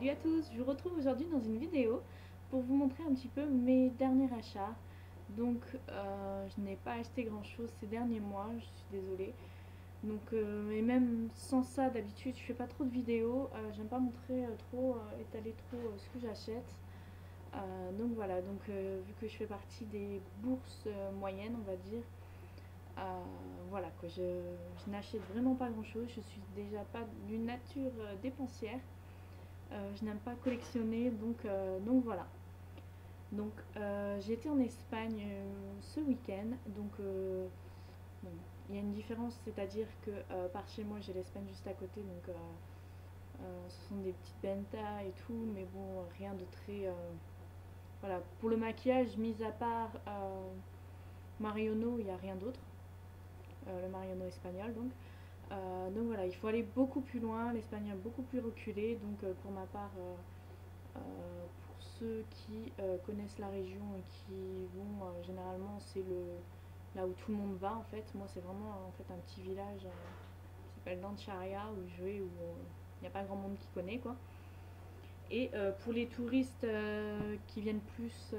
Salut à tous, je vous retrouve aujourd'hui dans une vidéo pour vous montrer un petit peu mes derniers achats. Donc je n'ai pas acheté grand chose ces derniers mois, je suis désolée. Donc et même sans ça d'habitude je fais pas trop de vidéos, j'aime pas montrer trop, étaler trop ce que j'achète. Donc voilà, vu que je fais partie des bourses moyennes on va dire, voilà quoi, je n'achète vraiment pas grand chose, je suis déjà pas d'une nature dépensière. Je n'aime pas collectionner, donc voilà. Donc j'ai été en Espagne ce week-end, bon, il y a une différence, c'est-à-dire que par chez moi j'ai l'Espagne juste à côté, ce sont des petites bentas et tout, mais bon, rien de très... voilà, pour le maquillage, mis à part Marionneau, il n'y a rien d'autre, le Marionneau espagnol donc voilà, il faut aller beaucoup plus loin, l'Espagne est beaucoup plus reculé, pour ma part... pour ceux qui connaissent la région et qui vont généralement c'est le là où tout le monde va en fait. Moi c'est vraiment en fait un petit village qui s'appelle Lancharia où je vais où il n'y a pas grand monde qui connaît quoi. Et pour les touristes qui viennent plus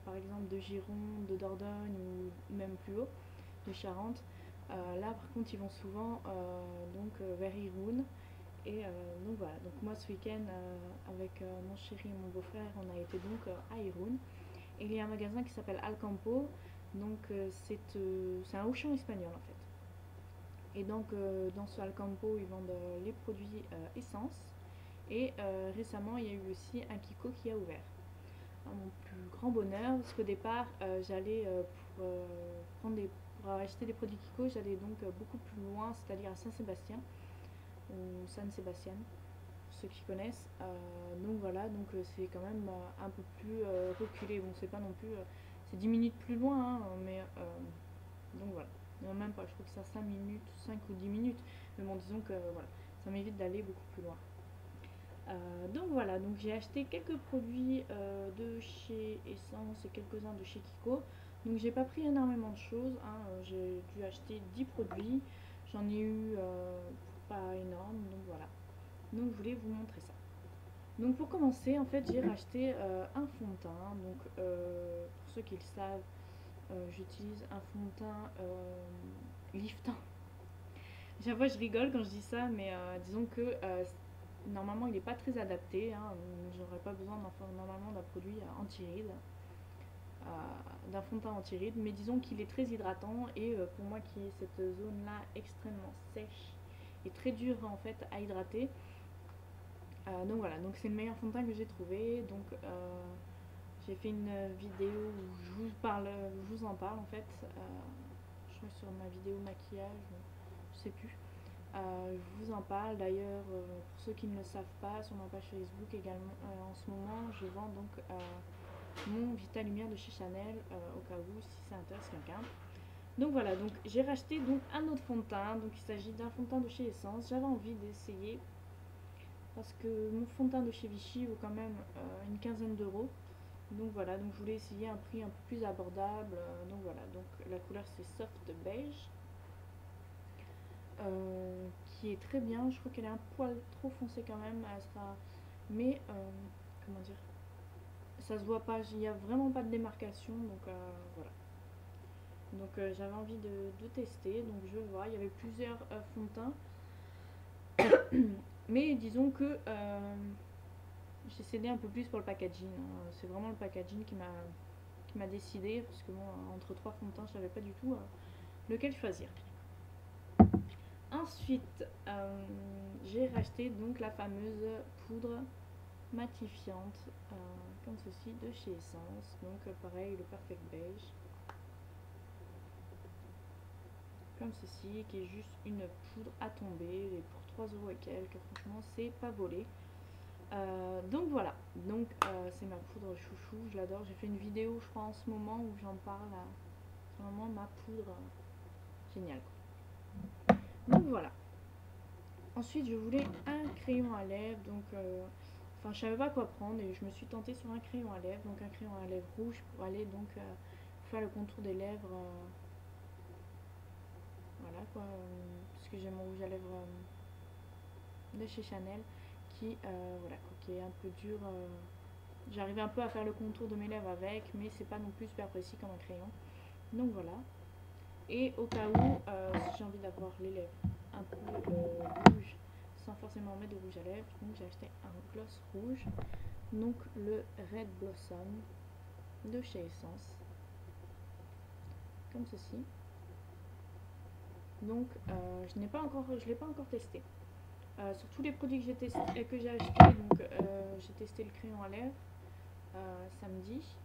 par exemple de Gironde, de Dordogne ou même plus haut, de Charente, là par contre ils vont souvent vers Irun. Et donc voilà, donc moi ce week-end avec mon chéri et mon beau-frère, on a été à Irun. Et il y a un magasin qui s'appelle Alcampo, c'est un Auchan espagnol en fait. Et dans ce Alcampo, ils vendent les produits essence. Et récemment, il y a eu aussi un Kiko qui a ouvert. À mon plus grand bonheur, parce qu'au départ, j'allais pour acheter des produits Kiko, j'allais beaucoup plus loin, c'est-à-dire à Saint-Sébastien ou San Sebastian, pour ceux qui connaissent. Donc voilà, c'est quand même un peu plus reculé. Bon, c'est pas non plus. C'est 10 minutes plus loin, hein, donc voilà. Non, même pas, je crois que c'est à 5 minutes, 5 ou 10 minutes. Mais bon, disons que voilà, ça m'évite d'aller beaucoup plus loin. Donc voilà, donc j'ai acheté quelques produits de chez Essence et quelques-uns de chez Kiko. Donc j'ai pas pris énormément de choses, hein, j'ai dû acheter 10 produits. J'en ai eu pas énorme, donc voilà. Donc je voulais vous montrer ça. Donc pour commencer, en fait, j'ai racheté un fond de teint. Pour ceux qui le savent, j'utilise un fond de teint liftant. Chaque fois je rigole quand je dis ça, mais disons que normalement il n'est pas très adapté, hein. J'aurais pas besoin normalement d'un produit anti-rides, d'un fond de teint anti-rides, mais disons qu'il est très hydratant et pour moi qui ai cette zone là extrêmement sèche et très dure en fait à hydrater. Donc voilà, donc c'est le meilleur fond de teint que j'ai trouvé. J'ai fait une vidéo où je vous en parle en fait. Je crois sur ma vidéo maquillage, je sais plus. Je vous en parle d'ailleurs, pour ceux qui ne le savent pas, sur ma page Facebook également. En ce moment, je vends mon Vita Lumière de chez Chanel, au cas où si ça intéresse quelqu'un. Donc voilà, donc j'ai racheté un autre fond de teint. Donc il s'agit d'un fond de teint de chez Essence. J'avais envie d'essayer parce que mon fond de teint de chez Vichy vaut quand même une quinzaine d'euros. Donc voilà, donc je voulais essayer un prix un peu plus abordable. Donc voilà, donc la couleur c'est soft beige. Qui est très bien. Je crois qu'elle est un poil trop foncée quand même. Elle sera, mais comment dire, ça se voit pas. Il n'y a vraiment pas de démarcation. Voilà. J'avais envie de tester. Donc je vois. Il y avait plusieurs fonds de teint. Mais disons que j'ai cédé un peu plus pour le packaging, hein. C'est vraiment le packaging qui m'a décidé. Parce que bon, entre trois fonds de teint, je savais pas du tout lequel choisir. Ensuite, j'ai racheté donc la fameuse poudre matifiante, comme ceci de chez Essence. Pareil, le Perfect Beige. Comme ceci, qui est juste une poudre à tomber. Et pour 3 euros et quelques, franchement, c'est pas volé. Donc voilà, c'est ma poudre chouchou, je l'adore. J'ai fait une vidéo, je crois, en ce moment où j'en parle. C'est vraiment ma poudre géniale. Donc voilà. Ensuite, je voulais un crayon à lèvres, enfin, je savais pas quoi prendre et je me suis tentée sur un crayon à lèvres, donc un crayon à lèvres rouge pour aller faire le contour des lèvres. Voilà quoi, parce que j'ai mon rouge à lèvres de chez Chanel qui, voilà, qui est un peu dur. J'arrive un peu à faire le contour de mes lèvres avec, mais c'est pas non plus super précis comme un crayon. Donc voilà. Et au cas où, si j'ai envie d'avoir les lèvres un peu rouges, sans forcément mettre de rouge à lèvres, donc j'ai acheté un gloss rouge, donc le Red Blossom de chez Essence, comme ceci. Donc je l'ai pas encore testé. Sur tous les produits que j'ai achetés, donc j'ai testé le crayon à lèvres samedi,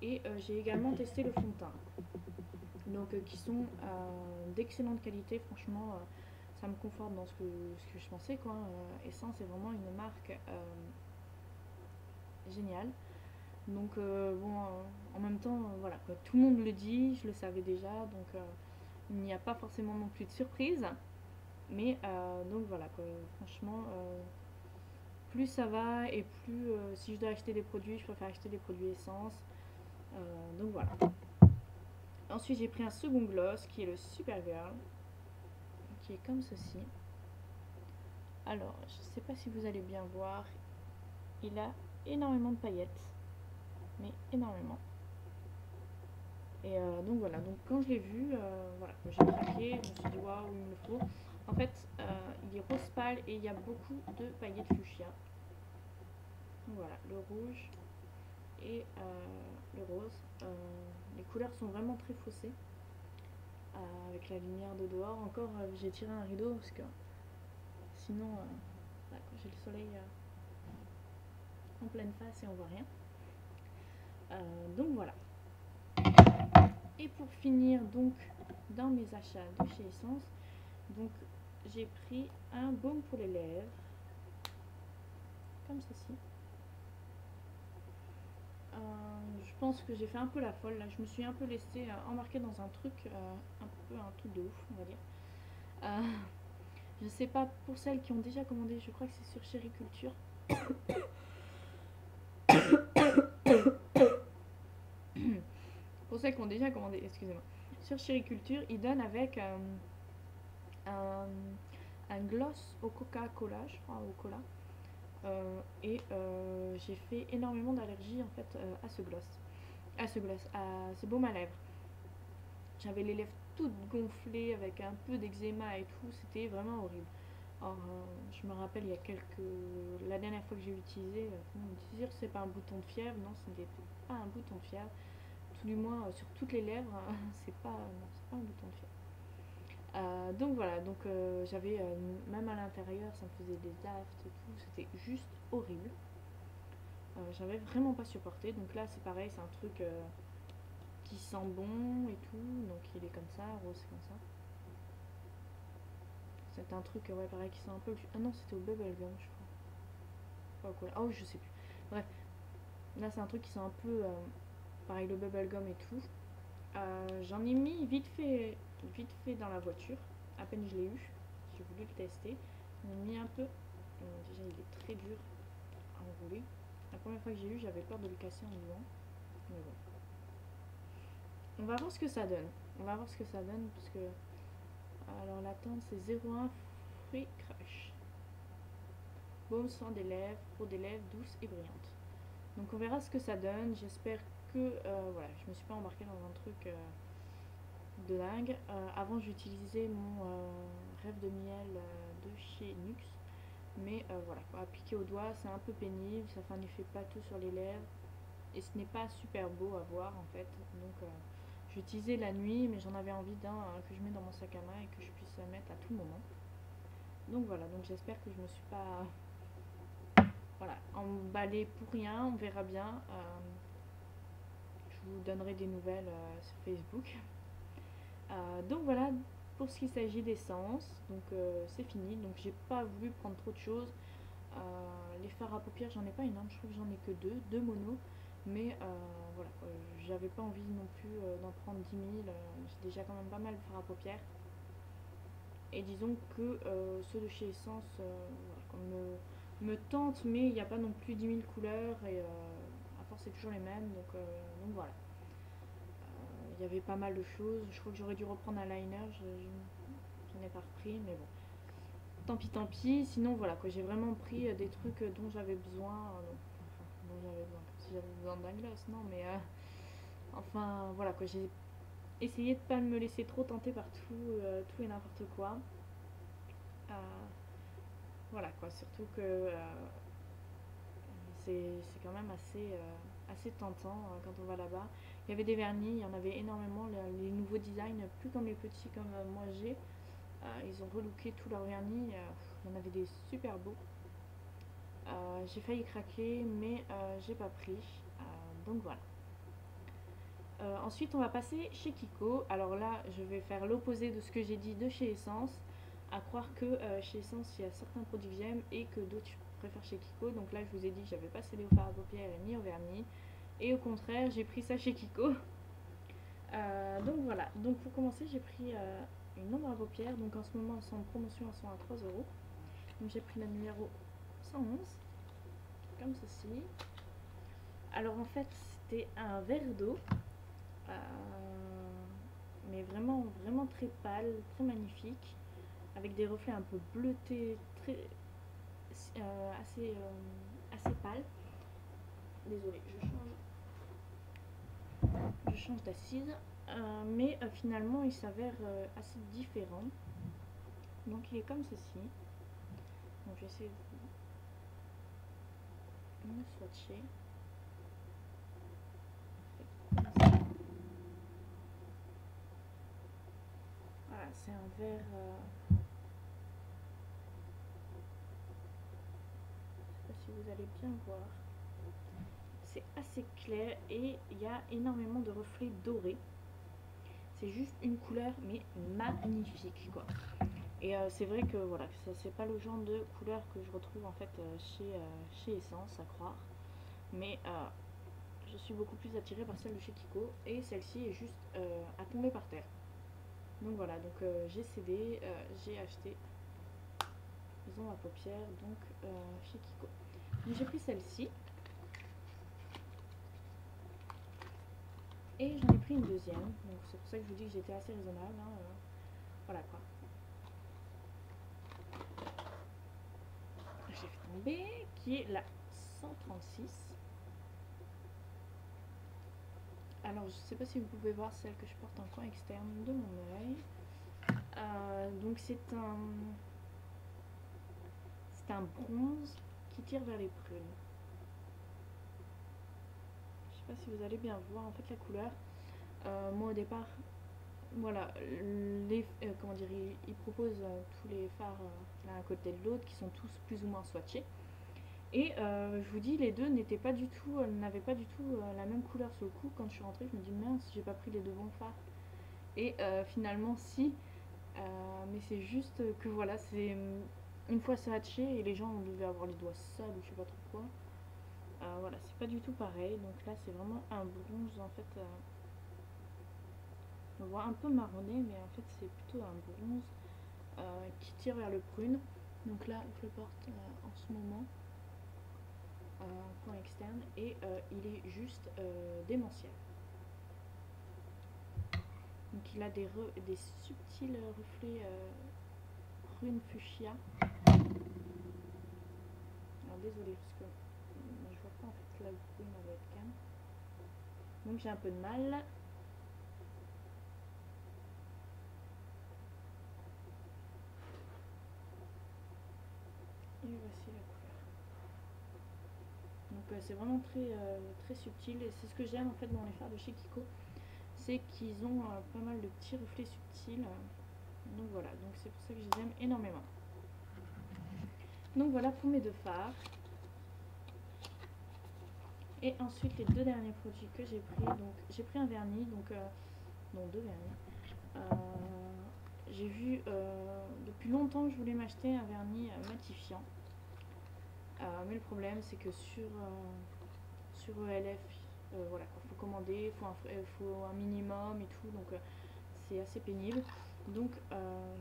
et j'ai également testé le fond de teint, donc qui sont d'excellente qualité. Franchement, ça me conforte dans ce que je pensais, quoi. Essence est vraiment une marque géniale. Donc bon, en même temps, voilà, quoi, tout le monde le dit, je le savais déjà, donc il n'y a pas forcément non plus de surprise. Mais donc voilà, quoi, franchement, plus ça va, et plus si je dois acheter des produits, je préfère acheter des produits Essence. Donc voilà. Ensuite, j'ai pris un second gloss qui est le Supergirl, qui est comme ceci. Alors, je sais pas si vous allez bien voir, il a énormément de paillettes, mais énormément. Et donc voilà, donc quand je l'ai vu, voilà, j'ai craqué, je me suis dit waouh, il me le faut. En fait, il est rose pâle et il y a beaucoup de paillettes fuchsia. Donc voilà, le rouge et le rose. Les couleurs sont vraiment très faussées avec la lumière de dehors. Encore, j'ai tiré un rideau parce que sinon, bah, j'ai le soleil en pleine face et on voit rien. Donc voilà. Et pour finir, donc dans mes achats de chez Essence, donc j'ai pris un baume pour les lèvres, comme ceci. Je pense que j'ai fait un peu la folle là, je me suis un peu laissée embarquer dans un truc, un truc de ouf, on va dire. Je sais pas, pour celles qui ont déjà commandé, je crois que c'est sur Chériculture. Pour celles qui ont déjà commandé, excusez-moi, sur Chériculture, ils donnent avec un gloss au Coca-Cola, je crois, au cola. Et j'ai fait énormément d'allergies en fait à ce gloss, à ce baume à lèvres. J'avais les lèvres toutes gonflées avec un peu d'eczéma et tout, c'était vraiment horrible. Or, je me rappelle la dernière fois que j'ai utilisé, on me dire c'est pas un bouton de fièvre, non, ce n'était pas un bouton de fièvre, tout du moins sur toutes les lèvres, c'est pas un bouton de fièvre. Donc voilà, donc j'avais même à l'intérieur, ça me faisait des aftes et tout, c'était juste horrible. J'avais vraiment pas supporté. Donc là, c'est pareil, c'est un truc qui sent bon et tout. Donc il est comme ça, rose comme ça. C'est un truc, ouais, pareil, qui sent un peu. Ah non, c'était au bubblegum, je crois. Pas au cola. Oh, je sais plus. Bref, là, c'est un truc qui sent un peu pareil, le bubblegum et tout. J'en ai mis vite fait dans la voiture. À peine je l'ai eu. J'ai voulu le tester. J'en ai mis un peu. Déjà, il est très dur à enrouler. La première fois que j'ai eu, j'avais peur de le casser en jouant. Mais bon. On va voir ce que ça donne. On va voir ce que ça donne parce que. Alors la teinte c'est 01 Free Crush. Baume soin des lèvres pour des lèvres douces et brillantes. Donc on verra ce que ça donne. J'espère que. Voilà, je me suis pas embarquée dans un truc de dingue. Avant j'utilisais mon rêve de miel de chez Nux. Mais voilà, appliquer au doigt c'est un peu pénible. Ça fait un effet pâteux sur les lèvres. Et ce n'est pas super beau à voir en fait. Donc j'utilisais la nuit, mais j'en avais envie d'un que je mets dans mon sac à main et que je puisse mettre à tout moment. Donc voilà, donc j'espère que je me suis pas voilà, emballée pour rien, on verra bien. Je vous donnerai des nouvelles sur Facebook. Donc voilà, pour ce qui s'agit d'essence, donc c'est fini. Donc j'ai pas voulu prendre trop de choses. Les fards à paupières, j'en ai pas énorme, je crois que j'en ai que deux monos. Mais voilà, j'avais pas envie non plus d'en prendre 10 000. J'ai déjà quand même pas mal de fards à paupières. Et disons que ceux de chez Essence voilà, me tentent, mais il n'y a pas non plus 10 000 couleurs. Et à force, c'est toujours les mêmes. Donc voilà. Il y avait pas mal de choses. Je crois que j'aurais dû reprendre un liner. J'en ai pas repris, mais bon. tant pis. Sinon voilà quoi, j'ai vraiment pris des trucs dont j'avais besoin. Enfin, dont j'avais besoin, comme si j'avais besoin d'un gloss, non mais enfin voilà quoi, j'ai essayé de pas me laisser trop tenter par tout et n'importe quoi. Euh, voilà quoi, surtout que c'est quand même assez tentant quand on va là-bas. Il y avait des vernis, il y en avait énormément, les nouveaux designs, plus comme les petits comme moi j'ai. Ils ont relooké tout leur vernis, il y en avait des super beaux. J'ai failli craquer, mais j'ai pas pris. Donc voilà. Ensuite, on va passer chez Kiko. Alors là, je vais faire l'opposé de ce que j'ai dit de chez Essence. À croire que chez Essence, il y a certains produits que j'aime et que d'autres je préfère chez Kiko. Donc là, je vous ai dit que j'avais pas cédé au fard à paupières et ni au vernis. Et au contraire, j'ai pris ça chez Kiko. Donc voilà. Donc pour commencer, j'ai pris une ombre à paupières. Donc en ce moment, elles sont en promotion, elles sont à 3 euros. Donc j'ai pris la numéro 111. Comme ceci. Alors en fait, c'était un verre d'eau. Euh, mais vraiment vraiment très pâle, très magnifique, avec des reflets un peu bleutés, très assez pâle. Désolée, je change d'assise, mais finalement il s'avère assez différent. Donc il est comme ceci. Donc j'essaie de me swatcher. Voilà, c'est un verre. Je sais pas si vous allez bien voir. C'est assez clair et il y a énormément de reflets dorés. C'est juste une couleur mais magnifique quoi. Et c'est vrai que voilà, ça c'est pas le genre de couleur que je retrouve en fait chez Essence à croire. Mais je suis beaucoup plus attirée par celle de chez Kiko et celle-ci est juste à tomber par terre. Donc voilà, donc j'ai cédé, j'ai acheté ils ont à paupières donc chez Kiko. Donc j'ai pris celle-ci et j'en ai pris une deuxième. Donc c'est pour ça que je vous dis que j'étais assez raisonnable. Hein, voilà quoi. J'ai fait tomber qui est la 136. Alors je sais pas si vous pouvez voir celle que je porte en coin externe de mon œil. Donc c'est un bronze qui tire vers les prunes. Je sais pas si vous allez bien voir en fait la couleur. Moi au départ, voilà, comment dire, ils proposent tous les fards l'un à côté de l'autre qui sont tous plus ou moins swatchés. Et je vous dis, les deux n'avaient pas du tout la même couleur sur le coup. Quand je suis rentrée, je me dis mince, j'ai pas pris les deux bons fards. Et finalement, si. Mais c'est juste que voilà, c'est une fois swatché et les gens devaient avoir les doigts sales ou je sais pas trop quoi. Voilà, c'est pas du tout pareil. Donc là, c'est vraiment un bronze en fait. On voit un peu marronné, mais en fait, c'est plutôt un bronze qui tire vers le prune. Donc là, je le porte en ce moment. Point externe et il est juste démentiel. Donc il a des subtils reflets prune fuchsia. Alors désolé parce que je vois pas en fait la bruit ma webcam. Donc j'ai un peu de mal. Et voici la couleur. Donc c'est vraiment très subtil et c'est ce que j'aime en fait dans les fards de chez Kiko. C'est qu'ils ont pas mal de petits reflets subtils. Donc voilà, donc c'est pour ça que je les aime énormément. Donc voilà pour mes deux fards. Et ensuite les deux derniers produits que j'ai pris, donc j'ai pris un vernis, donc deux vernis. J'ai vu depuis longtemps que je voulais m'acheter un vernis matifiant. Mais le problème c'est que sur ELF, voilà, il faut commander, il faut un minimum et tout, donc c'est assez pénible. Donc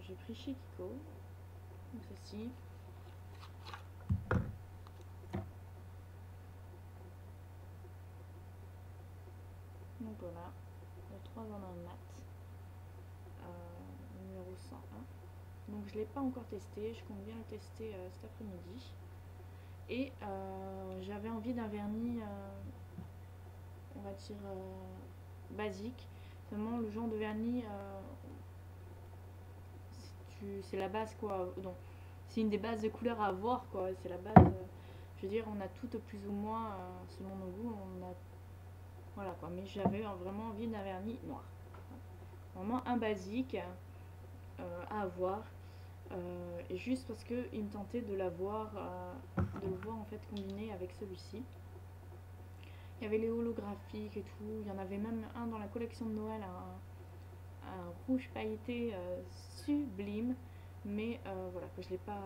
j'ai pris chez Kiko, donc ceci. Donc voilà, le 3 en un mat, numéro 101. donc je ne l'ai pas encore testé, je compte bien le tester cet après-midi. Et j'avais envie d'un vernis, on va dire, basique. Vraiment le genre de vernis, c'est la base quoi. Donc, c'est une des bases de couleurs à avoir quoi. C'est la base. Je veux dire, on a toutes plus ou moins, selon nos goûts, on a. Voilà quoi. Mais j'avais vraiment envie d'un vernis noir. Vraiment un basique à avoir. Et juste parce qu'il me tentait de l'avoir, de le voir en fait combiné avec celui-ci. Il y avait les holographiques et tout. Il y en avait même un dans la collection de Noël, un rouge pailleté sublime. Mais voilà, que je l'ai pas.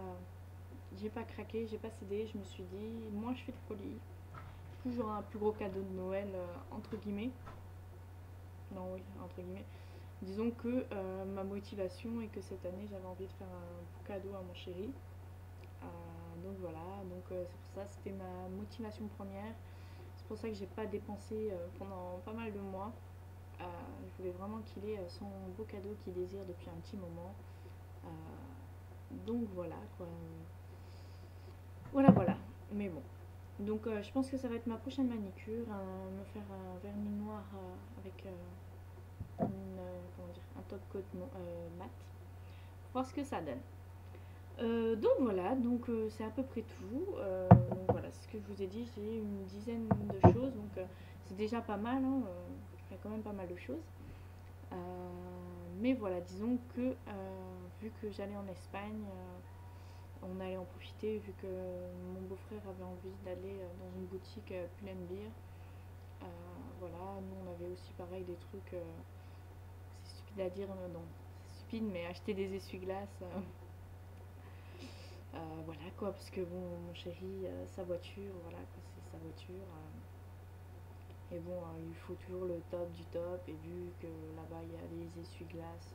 J'ai pas craqué, j'ai pas cédé. Je me suis dit, moi je fais de folie. Toujours un plus gros cadeau de Noël, entre guillemets. Non, oui, entre guillemets. Disons que ma motivation est que cette année j'avais envie de faire un beau cadeau à mon chéri. Donc voilà, donc c'est pour ça, c'était ma motivation première. C'est pour ça que j'ai pas dépensé pendant pas mal de mois. Je voulais vraiment qu'il ait son beau cadeau qu'il désire depuis un petit moment. Donc voilà quoi. Voilà voilà. Mais bon. Donc je pense que ça va être ma prochaine manicure, me faire un vernis noir avec comment dire, un top coat mat. Pour voir ce que ça donne. Donc voilà, donc c'est à peu près tout. Donc voilà, ce que je vous ai dit, j'ai une dizaine de choses, donc c'est déjà pas mal, hein, il y a quand même pas mal de choses. Mais voilà, disons que vu que j'allais en Espagne, on allait en profiter, vu que mon beau-frère avait envie d'aller dans une boutique Pull&Bear. Voilà, nous on avait aussi pareil des trucs, c'est stupide à dire, non, c'est stupide, mais acheter des essuie-glaces. Voilà quoi, parce que bon, mon chéri, sa voiture, voilà quoi, c'est sa voiture. Et bon, il faut toujours le top du top. Et vu que là-bas il y a les essuie-glaces,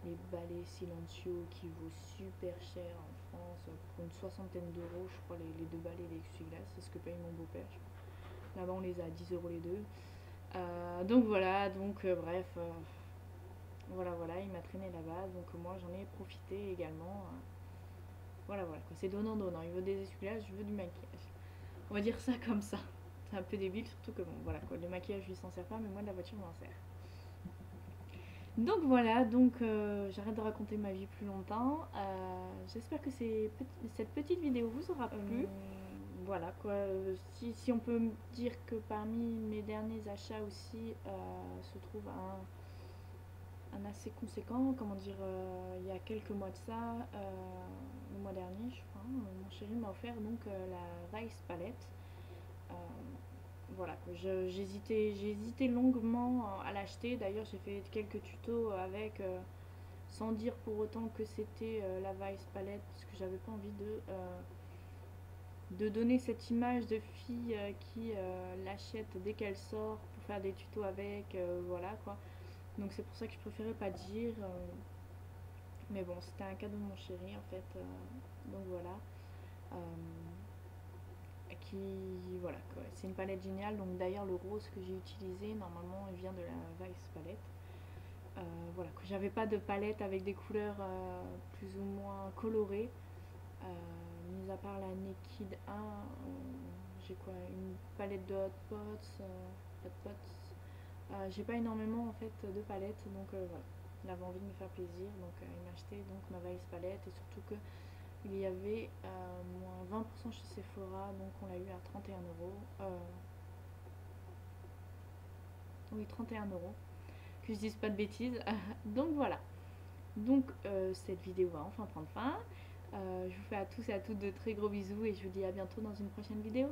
les balais Silencio qui vaut super cher en France, pour une soixantaine d'euros, je crois, les deux balais et les essuie-glaces, c'est ce que paye mon beau-père. Là-bas on les a à 10 euros les deux. Donc voilà, donc bref, voilà, voilà, il m'a traîné là-bas, donc moi j'en ai profité également. Voilà, voilà, quoi. C'est donnant-donnant. Il veut des essuie-glaces, je veux du maquillage. On va dire ça comme ça. C'est un peu débile, surtout que bon, voilà quoi. Le maquillage, lui, s'en sert pas, mais moi, de la voiture, m'en sert. Donc voilà, donc j'arrête de raconter ma vie plus longtemps. J'espère que cette petite vidéo vous aura plu. Voilà quoi. Si on peut dire que parmi mes derniers achats aussi se trouve un assez conséquent, comment dire, il y a quelques mois de ça, le mois dernier je crois, mon chéri m'a offert donc la Vice Palette. Voilà, j'ai hésité longuement à l'acheter, d'ailleurs j'ai fait quelques tutos avec, sans dire pour autant que c'était la Vice Palette, parce que j'avais pas envie de donner cette image de fille qui l'achète dès qu'elle sort pour faire des tutos avec, voilà quoi. Donc c'est pour ça que je préférais pas dire. Mais bon, c'était un cadeau de mon chéri en fait. Donc voilà. Voilà, c'est une palette géniale. Donc d'ailleurs le rose que j'ai utilisé, normalement il vient de la Vice palette. Voilà, que j'avais pas de palette avec des couleurs plus ou moins colorées. Mis à part la Naked 1, j'ai quoi, une palette de Hot Pots. J'ai pas énormément en fait de palettes, donc voilà. Il avait envie de me faire plaisir, donc il m'a acheté donc ma Vice palette, et surtout que il y avait moins 20% chez Sephora, donc on l'a eu à 31 euros. Oui, 31 euros. Que je dise pas de bêtises. Donc voilà. Donc cette vidéo va enfin prendre fin. Je vous fais à tous et à toutes de très gros bisous et je vous dis à bientôt dans une prochaine vidéo.